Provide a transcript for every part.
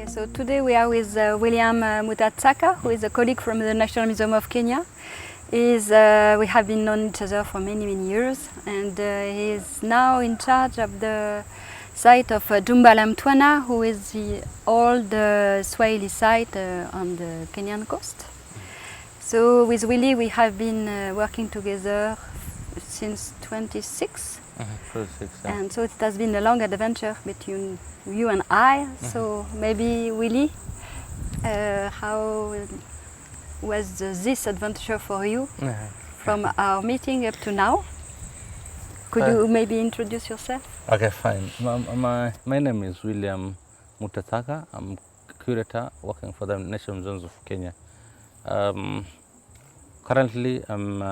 So today we are with William MUTTA TSAKA, who is a colleague from the National Museum of Kenya. We have been known each other for many years, and he is now in charge of the site of Jumba la Mtwana, who is the old Swahili site on the Kenyan coast. So with Willie we have been working together since 26. And so it has been a long adventure between you and I. So maybe Willie, how was this adventure for you from our meeting up to now? Could you maybe introduce yourself? Okay, fine. My name is William MUTTA TSAKA. I'm curator working for the National Museums of Kenya. Currently, I'm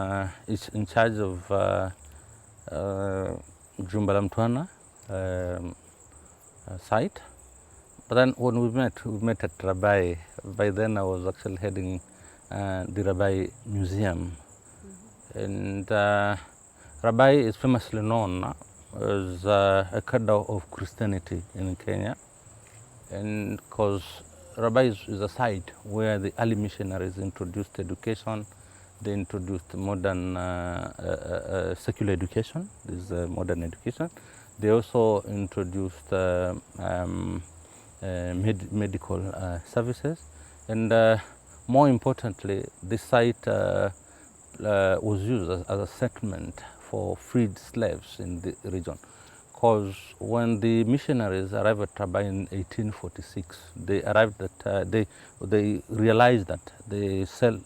in charge of Jumba la Mtwana site. But then when we met at Rabai. By then I was actually heading the Rabai Museum. And Rabai is famously known as a cradle of Christianity in Kenya. And because Rabai is a site where the early missionaries introduced education. They introduced modern secular education, this is modern education. They also introduced medical services, and more importantly, this site was used as a settlement for freed slaves in the region. Because when the missionaries arrived at Rabai in 1846, they arrived at they realized that they sell.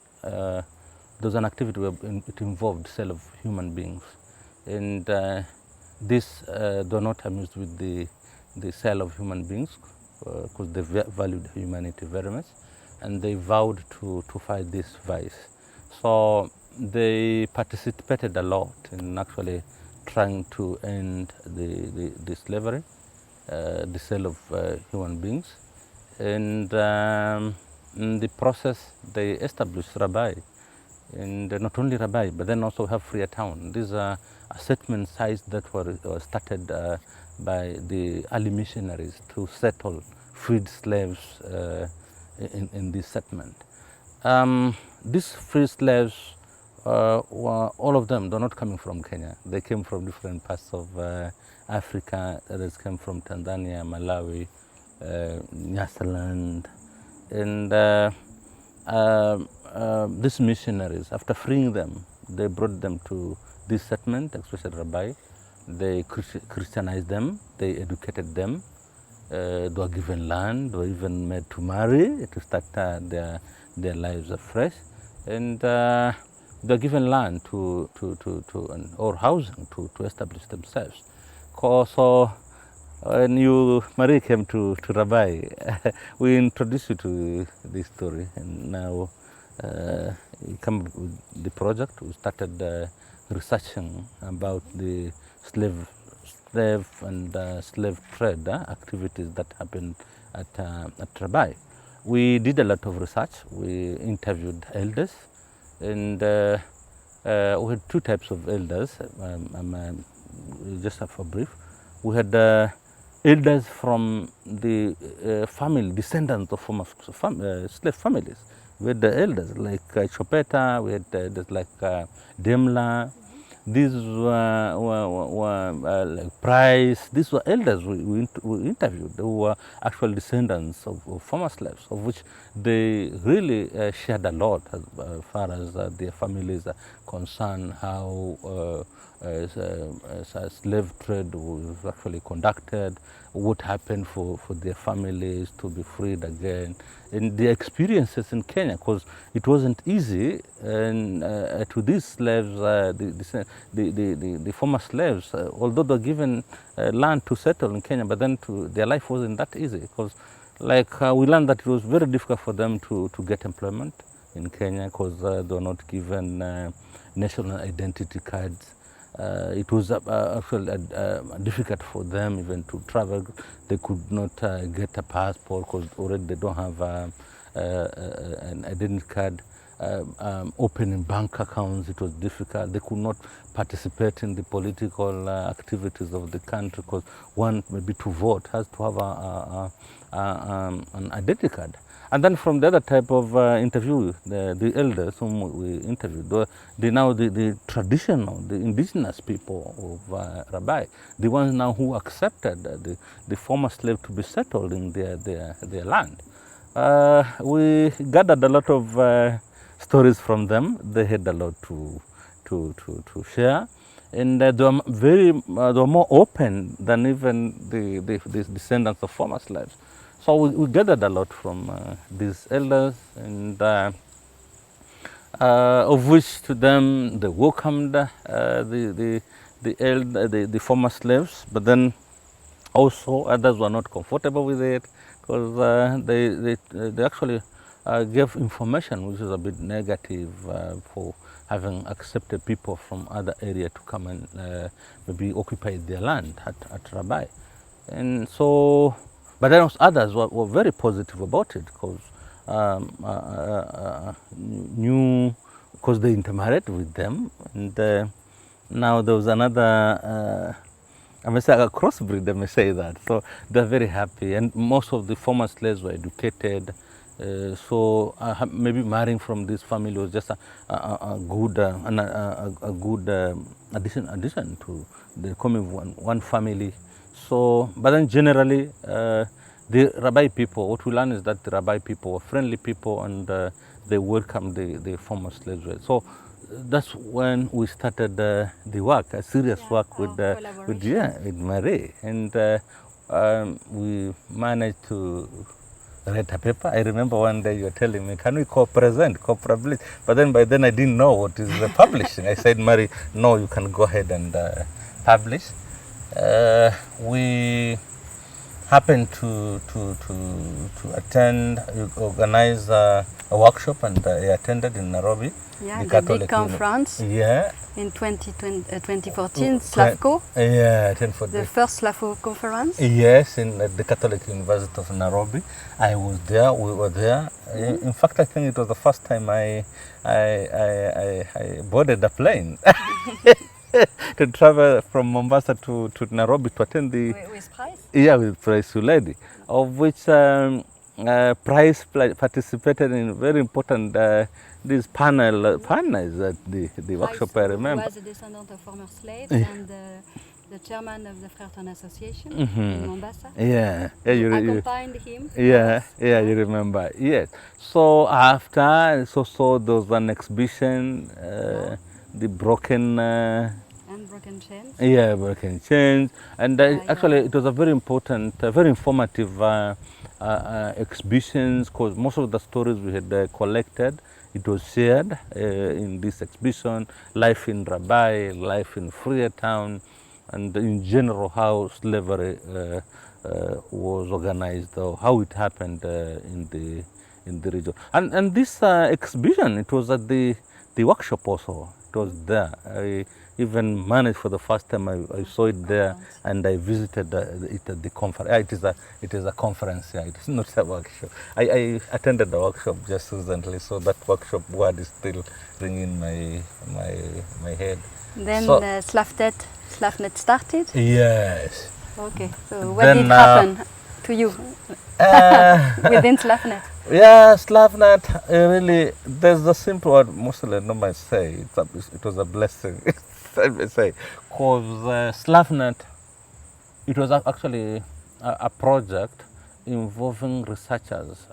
There was an activity where it involved sale of human beings, and this they were not amused with the sale of human beings because they valued humanity very much, and they vowed to fight this vice. So they participated a lot in actually trying to end the slavery, the sale of human beings, and in the process they established Rabai. And not only Rabai, but then also have Freetown. These are settlement sites that were started by the early missionaries to settle freed slaves in this settlement. These freed slaves, all of them, they're not coming from Kenya. They came from different parts of Africa. Others came from Tanzania, Malawi, Nyasaland, and these missionaries, after freeing them, they brought them to this settlement, especially Rabai. They Christianized them, they educated them, they were given land, they were even made to marry, to start their lives afresh, and they were given land or housing to establish themselves. So when Marie came to Rabai, we introduced you to this story, and now we come up with the project. We started researching about the slave and slave trade activities that happened at Rabai. We did a lot of research. We interviewed elders, and we had two types of elders. Just for brief, we had elders from the descendants of former slave families. We had the elders like Chopeta, we had elders like Demla. These were like Price. These were elders we interviewed. They were actual descendants of former slaves, of which they really shared a lot as far as their families are concerned, how slave trade was actually conducted, what happened for their families to be freed again, and the experiences in Kenya, because it wasn't easy, and to these slaves, the former slaves, although they were given land to settle in Kenya, but then their life wasn't that easy, because we learned that it was very difficult for them to get employment in Kenya, because they were not given national identity cards. It was actually difficult for them even to travel. They could not get a passport because already they don't have an identity card. opening bank accounts. It was difficult. They could not participate in the political activities of the country because one, maybe to vote, has to have an identity card. And then from the other type of interview, the elders whom we interviewed, the traditional, the indigenous people of Rabai, the ones now who accepted the former slave to be settled in their land. We gathered a lot of stories from them. They had a lot to share, and they were more open than even the descendants of former slaves. So we gathered a lot from these elders, and of which to them they welcomed the former slaves, but then also others were not comfortable with it because they actually gave information which is a bit negative for having accepted people from other areas to come and maybe occupy their land at Rabai. And so, but then others were very positive about it because because they intermarried with them, and now there was another I may say a crossbreed, I may say that. So they're very happy, and most of the former slaves were educated. So maybe marrying from this family was just a good addition to the coming one family. So, but then generally, the Rabai people, what we learn is that the Rabai people were friendly people, and they welcomed the former slaves. So that's when we started the work, a serious work with Marie, and we managed to write a paper. I remember one day you were telling me, can we co-publish? But then by then I didn't know what is the publishing. I said, Marie, no, you can go ahead and publish. We happened to attend, organize a workshop, and I attended in Nairobi. Yeah, the big conference. Yeah. In 2014, SLAFCO. Yeah, the first SLAFCO conference. Yes, in the Catholic University of Nairobi. I was there. We were there. In fact, I think it was the first time I boarded a plane to travel from Mombasa to Nairobi to attend the. With Price. Yeah, with Price Lady, of which Price participated in very important these panels at the workshop. I remember. He was a descendant of former slaves and the chairman of the Frères Association in Mombasa. Yeah, you accompanied him. Yeah, you remember. Yes. So after, I saw there was an exhibition, the broken. And broken chains. Yeah, broken chains, and actually it was a very important, very informative exhibitions, because most of the stories we had collected, it was shared in this exhibition, life in Rabai, life in Freetown, and in general how slavery was organized, or how it happened in the region. And this exhibition, it was at the workshop also. It was there. I even managed for the first time. I saw it there, and I visited it at the conference. It is a conference. Yeah, it is not a workshop. I attended the workshop just recently, so that workshop word is still ringing my head. Then so, Slafnet started. Yes. Okay. So what did happen to you within Slafnet? Yeah, Slafnet, really, there's a simple word mostly I might say, it was a blessing, I may say, because Slafnet, it was actually a project involving researchers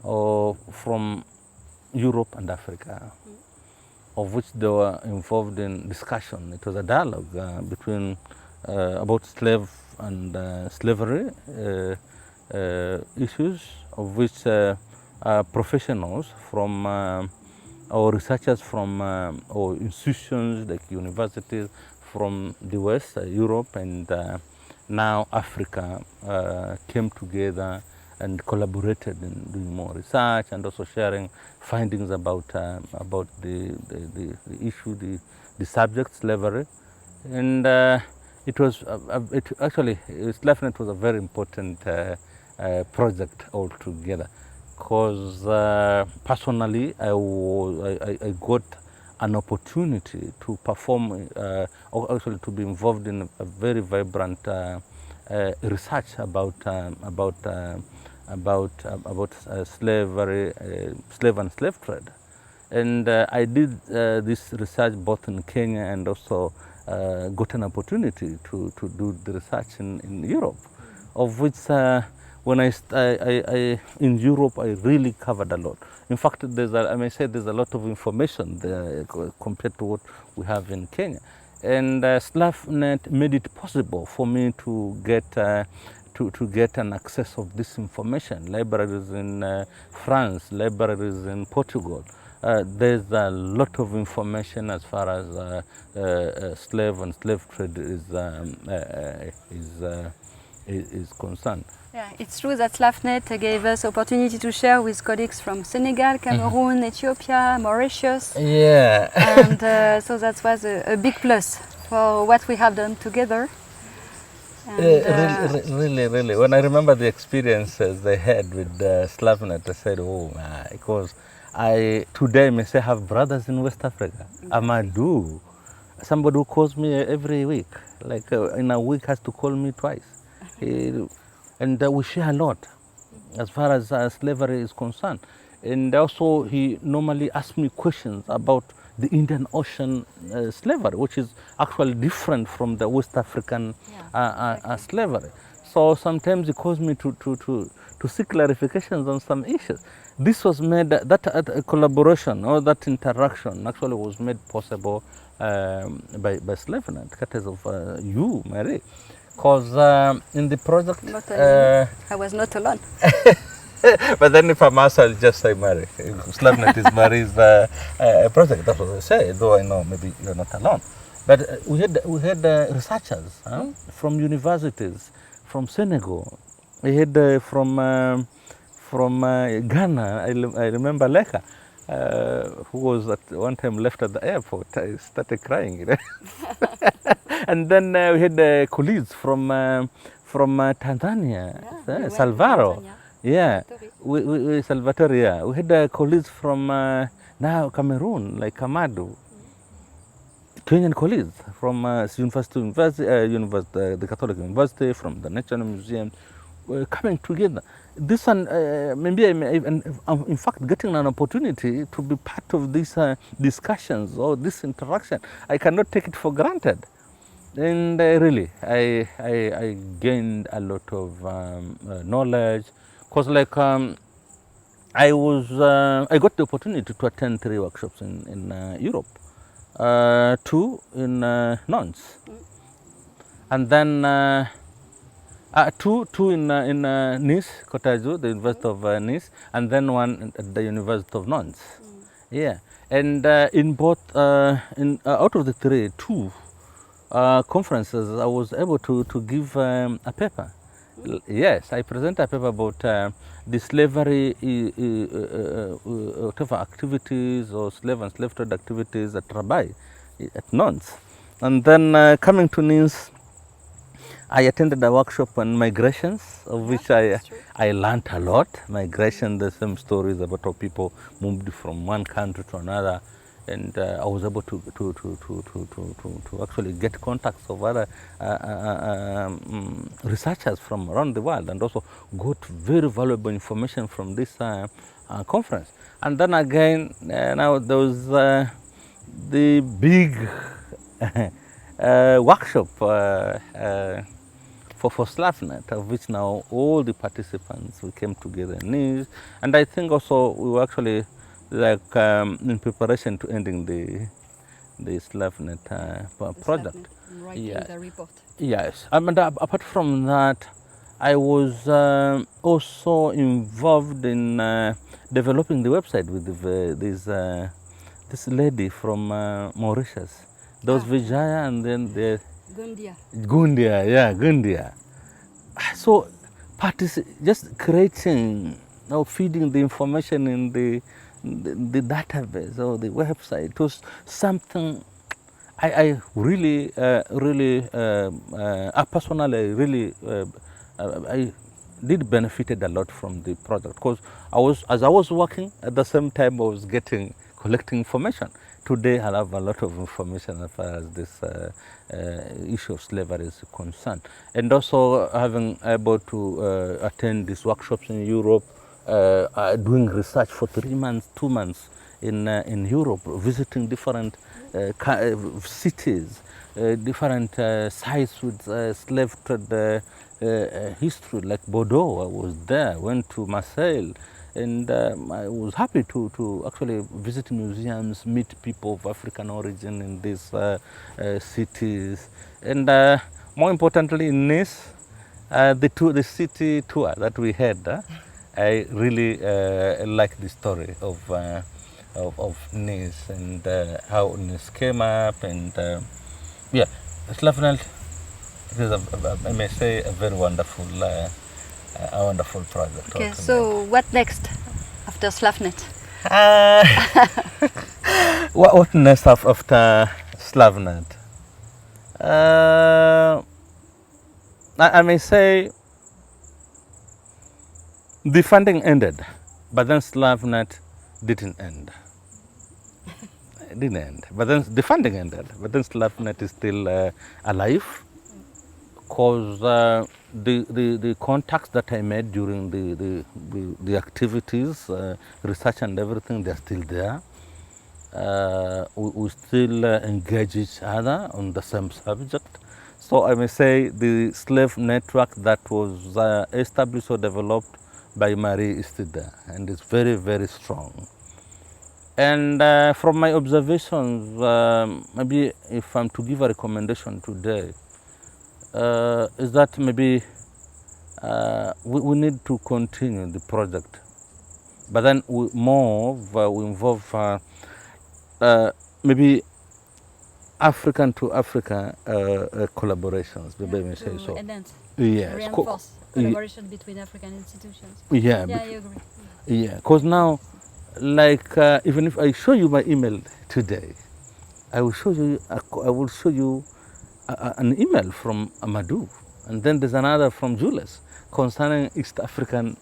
from Europe and Africa, of which they were involved in discussion. It was a dialogue between about slave and slavery issues, of which professionals from or researchers from or institutions like universities from the West, Europe, and now Africa came together and collaborated in doing more research and also sharing findings about the issue, the subject, slavery. And it was actually Slafnet was a very important project altogether. because personally I got an opportunity to perform, or actually to be involved in a very vibrant research about slavery, slave and slave trade. And I did this research both in Kenya and also got an opportunity to do the research in Europe, of which when in Europe I really covered a lot. In fact, I may say there's a lot of information there compared to what we have in Kenya. And Slafnet made it possible for me to get an access of this information. Libraries in France, libraries in Portugal. There's a lot of information as far as slave and slave trade is concerned. Yeah, it's true that Slafnet gave us opportunity to share with colleagues from Senegal, Cameroun, Ethiopia, Mauritius. Yeah. And so that was a big plus for what we have done together. And, really. When I remember the experiences they had with Slafnet, I said, oh my, because I today may say have brothers in West Africa. Amadou, somebody who calls me every week, like in a week has to call me twice. And we share a lot as far as slavery is concerned. And also he normally asks me questions about the Indian Ocean slavery, which is actually different from the West African slavery. So sometimes he calls me to seek clarifications on some issues. This was made, that collaboration or that interaction actually was made possible by Slafnet, courtesy of you, Marie. Because in the project... I was not alone. But then if I'm asked, I'll just say Mary. Slafnet is Mary's project, that's what I say, though I know maybe you're not alone. But we had researchers from universities, from Senegal. We had from Ghana, I remember Leka, who was at one time left at the airport. I started crying. You know? And then we had colleagues from Tanzania, Salvaro. Yeah, Salvatore, yeah. We had colleagues from now Cameroon, like Amadou. Kenyan colleagues from university, the Catholic University, from the National Museum, coming together. This one, maybe in fact, getting an opportunity to be part of these discussions or this interaction, I cannot take it for granted. And really, I gained a lot of knowledge, because like I got the opportunity to attend 3 workshops in Europe, 2 in Nantes, and then 2 in Nice, Côte d'Azur, the University of Nice, and then 1 at the University of Nantes. Yeah, and in both, out of the 3, 2 conferences, I was able to give a paper. Yes, I present a paper about the slavery, whatever activities or slave and slave trade activities at Rabat, at Nantes. And then coming to Nice, I attended a workshop on migrations, of which I learned a lot. Migration, the same stories about how people moved from one country to another. And I was able to actually get contacts of other researchers from around the world, and also got very valuable information from this conference. And then again, now there was the big workshop for Slafnet, of which now all the participants, we came together in Nice. And I think also we were actually like in preparation to ending the Slafnet project. Writing the report. Yes, and apart from that, I was also involved in developing the website with this lady from Mauritius. There was Vijaya, and then the Gundia, yeah, Gundia. So, just creating, feeding the information in the database or the website. It was something I really, personally, really, did benefited a lot from the project, because as I was working at the same time I was collecting information. Today I have a lot of information as far as this issue of slavery is concerned, and also having able to attend these workshops in Europe, doing research for 3 months, 2 months in Europe, visiting different cities, different sites with slave trade history, like Bordeaux. I was there, went to Marseille, and I was happy to actually visit museums, meet people of African origin in these cities, and more importantly in Nice, the city tour that we had. I really like the story of Nice, and how Nice came up, and yeah, Slafnet is I may say a very wonderful project. Okay, so what next after Slafnet? What next after Slafnet? I may say the funding ended, but then Slafnet didn't end. It didn't end, but then the funding ended, but then Slafnet is still alive, because the contacts that I made during the activities, research and everything, they're still there. We still engage each other on the same subject. So I may say the slave network that was established or developed by Marie is still there, and it's very, very strong. And from my observations, maybe if I'm to give a recommendation today, is that maybe we need to continue the project, but then we involve maybe African to Africa collaborations, maybe I may say so. Yes. Reinforce collaboration between African institutions. Yeah, I agree. Yeah, because now, like even if I show you my email today, I will show you an email from Amadou, and then there's another from Julius concerning East African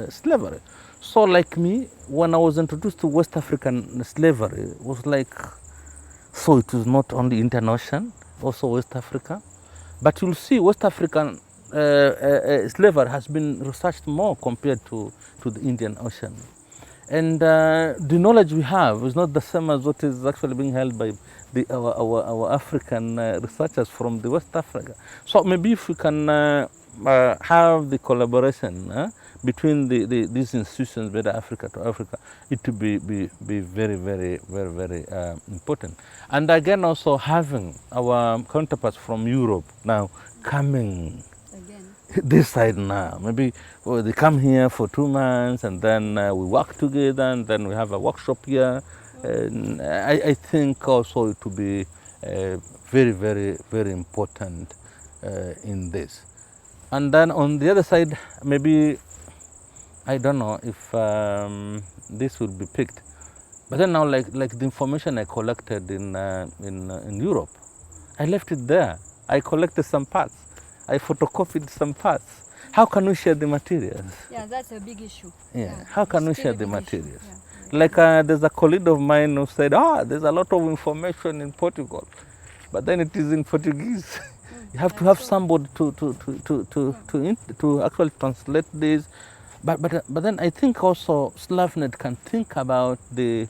slavery. So like me, when I was introduced to West African slavery, it was like, so it was not only Indian Ocean, also West Africa. But you'll see West African slavery has been researched more compared to the Indian Ocean. And the knowledge we have is not the same as what is actually being held by our African researchers from the West Africa. So maybe if we can have the collaboration between these institutions, whether Africa to Africa, it would be very, very, very, very important. And again, also having our counterparts from Europe now coming this side now. Maybe they come here for 2 months, and then we work together, and then we have a workshop here. And I think also it will be very, very, very important in this. And then on the other side, maybe, I don't know if this will be picked, but then now like the information I collected in Europe, I left it there. I collected some parts. I photocopied some parts. How can we share the materials? Yeah, that's a big issue. Yeah, how can we share the materials? Yeah. Like there's a colleague of mine who said, there's a lot of information in Portugal, but then it is in Portuguese. You have to have somebody to actually translate this. But then I think also Slafnet can think about the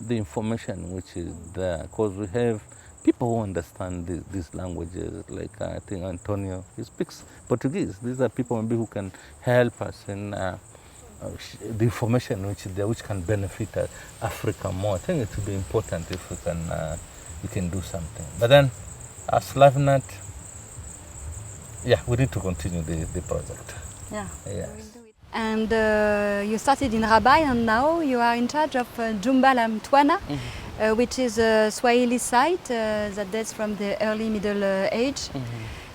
information which is there, because we have people who understand these languages. Like I think Antonio, he speaks Portuguese. These are people maybe who can help us in the information which can benefit Africa more. I think it would be important if we can do something. But then, as Slafnet, yeah, we need to continue the project. Yeah. Yes. And you started in Rabai, and now you are in charge of Jumba la Mtwana, which is a Swahili site that dates from the early Middle Age.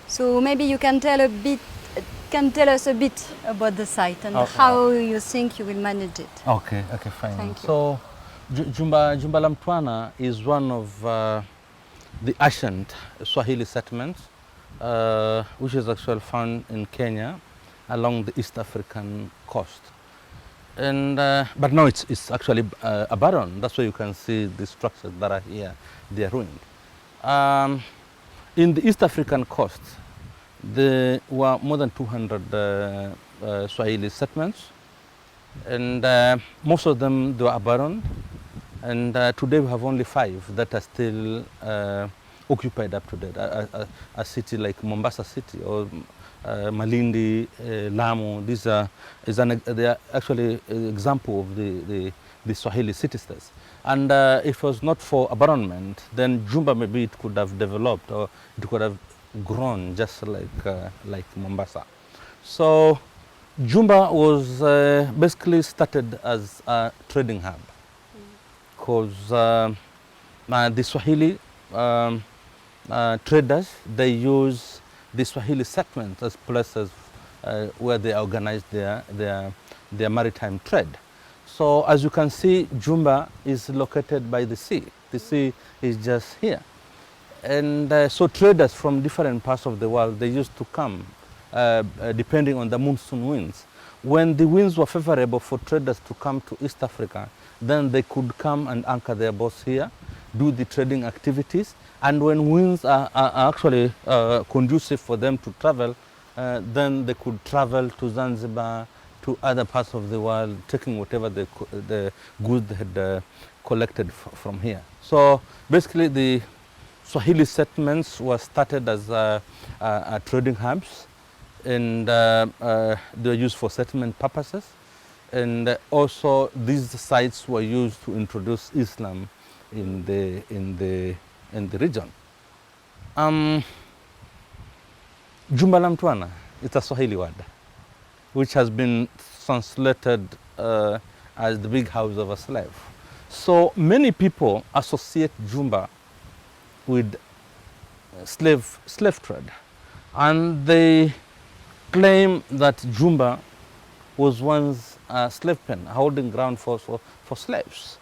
So maybe you can tell us a bit about the site and how you think you will manage it. Okay, fine. Thank you. So Jumba la Mtwana is one of the ancient Swahili settlements which is actually found in Kenya along the East African coast. And, but now it's actually abandoned. That's why you can see the structures that are here, they are ruined. In the East African coast, there were more than 200 Swahili settlements, and most of them they were abandoned. And today we have only 5 that are still occupied up to date. A city like Mombasa City or Malindi, Lamu, they are actually an example of the Swahili city-states. And if it was not for abandonment, then Jumba maybe it could have developed or it could have grown just like Mombasa. So Jumba was basically started as a trading hub, because the Swahili traders, they use the Swahili settlements as places where they organize their maritime trade. So as you can see, Jumba is located by the sea. The sea is just here. And so traders from different parts of the world, they used to come depending on the monsoon winds. When the winds were favorable for traders to come to East Africa, then they could come and anchor their boats here, do the trading activities. And when winds are actually conducive for them to travel, then they could travel to Zanzibar, to other parts of the world, taking whatever the goods they had collected from here. So basically the Swahili settlements were started as trading hubs, and they were used for settlement purposes. And also these sites were used to introduce Islam in the region. Jumba la Mtwana, it's a Swahili word, which has been translated as the big house of a slave. So many people associate Jumba with slave trade, and they claim that Jumba was once a slave pen, a holding ground for slaves.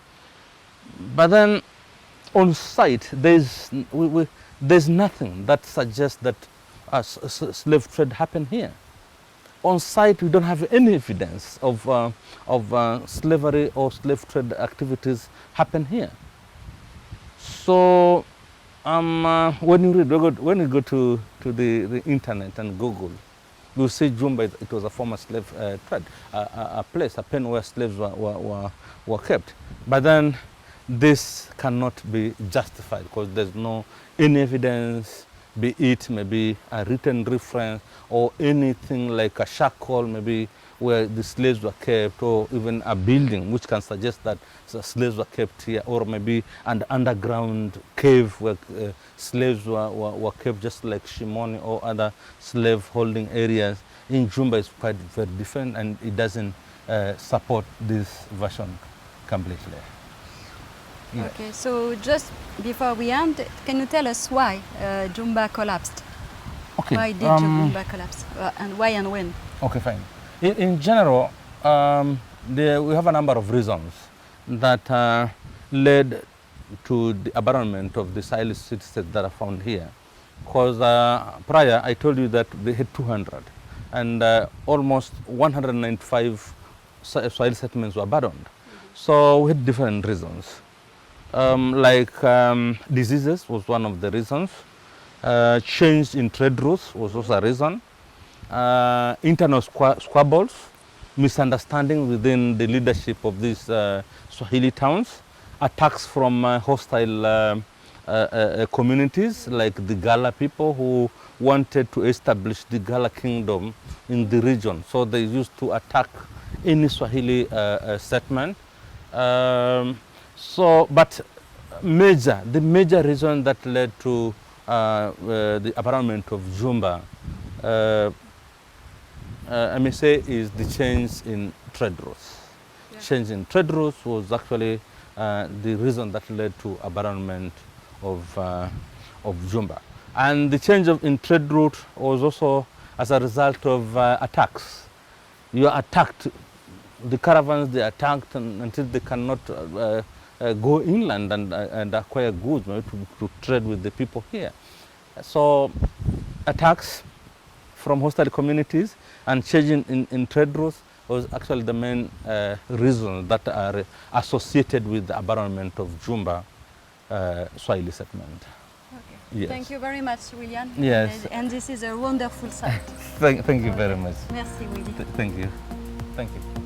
But then on site, there's nothing that suggests that slave trade happened here. On site, we don't have any evidence of slavery or slave trade activities happen here. So when you go to the internet and Google, you see Jumba, it was a former slave trade, a place, a pen where slaves were kept. But then this cannot be justified because there's no any evidence, be it maybe a written reference or anything like a shackle, maybe where the slaves were kept, or even a building which can suggest that the slaves were kept here, or maybe an underground cave where slaves were kept, just like Shimoni or other slave holding areas. In Jumba is quite very different, and it doesn't support this version completely. Yeah. Okay, so just before we end, can you tell us why Jumba collapsed? Okay. Why did Jumba collapse, and why and when? Okay, fine. In general, we have a number of reasons that led to the abandonment of the Swahili city-states that are found here. Because prior, I told you that they had 200, and almost 195 Swahili settlements were abandoned. So we had different reasons. Diseases was one of the reasons. Change in trade routes was also a reason. Internal squabbles, misunderstanding within the leadership of these Swahili towns, attacks from hostile communities like the Gala people who wanted to establish the Gala kingdom in the region. So they used to attack any Swahili settlement. But the major reason that led to the abandonment of Jumba, I may say, is the change in trade routes. Yeah. Change in trade routes was actually the reason that led to abandonment of Jumba. And the change in trade route was also as a result of attacks. You are attacked, the caravans, they are attacked until they cannot go inland and acquire goods, maybe to trade with the people here. So attacks from hostile communities and changing in trade routes was actually the main reasons that are associated with the abandonment of Jumba Swahili settlement. Okay. Yes. Thank you very much, William. Yes. And this is a wonderful site. Thank you very much. Merci, Willy. Thank you. Thank you.